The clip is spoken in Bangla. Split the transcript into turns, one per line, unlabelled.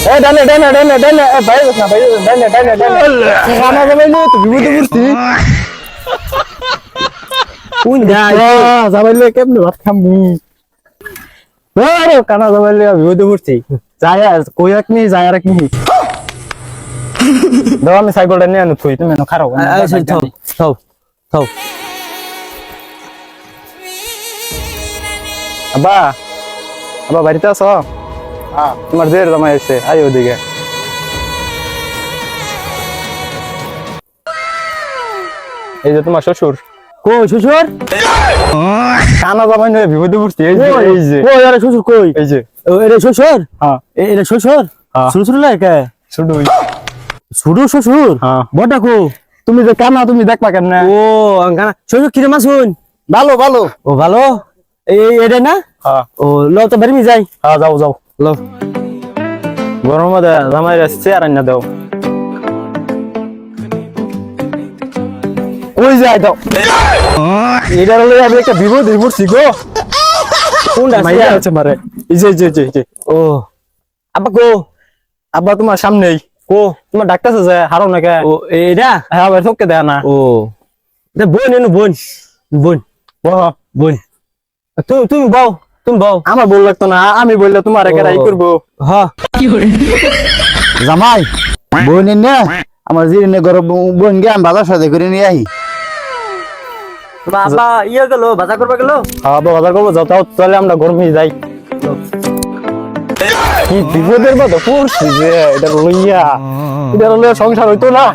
এ ডানে ডানে ডানে ডানে এ বাইরে না বাইরে ডানে ডানে ডানে কানা যাবাইলে তো বিপদে পড়ছি কোন যাবাইলে কেমনে ভাত খামু আরে কানা যাবাইলে বিপদে পড়ছি যায় কই একনি যায় আর একনি দাও আমি সাইকেলটা নিয়ে আনো তুই তুমি খারাপ
থাও থাও
আব্বা আব্বা বাড়িতে আছো হ্যাঁ তোমার জের জামাই এসে আই ওদিকে এই যে তোমার শ্বশুর
কই শ্বশুর
কানা জামাই নয় বিপদে পড়ছি এই যে
কই আরে শ্বশুর কই
এই যে
এরে শ্বশুর
হ্যাঁ
এরে শ্বশুর
হ্যাঁ।
শ্বশুর লাগে
শুধু
ছোট শ্বশুর
হ্যাঁ।
বড়টা কো
তুমি যে কানা তুমি দেখবা কেন না
ও আঙ্গানা শ্বশুর কিরে মাসুন
ভালো ভালো
ও ভালো এই এটা না
হ্যাঁ
ও লও তো বাড়ি যাই
হ্যাঁ যাও যাও
লও
গরম মধ্যে জামাই চেয়ার আইনা দাও কই যায় দাও এটা হলো আমি একটা বিপদ পড়ছি গো
কোনটা
মাইয়া আছে মারে এই যে
ও আব্বা কো
আব্বা তোমার সামনেই
কো
তোমার ডাক্তার আছে হারো না কে
ও এটা
হ্যাঁ আবার থকে দেয় না
ও এটা বোন এনো বোন বোন
বাহ
বোন তুমি বাও তুমি বাও
আমার বল লাগতো না আমি বললে তোমার একা রাই করবো
হ্যাঁ
জামাই বোন না আমার জিরিনে গরম বোন গে আমি বাজার সাথে করে নিয়ে আই
বাবা ইয়ে গেল বাজার করবা গেল
হ্যাঁ বাজার করবো যাও তাও তাহলে আমরা গরমে যাই কি বিপদের মতো পড়ছি যে এটা লইয়া সংসার হইতো না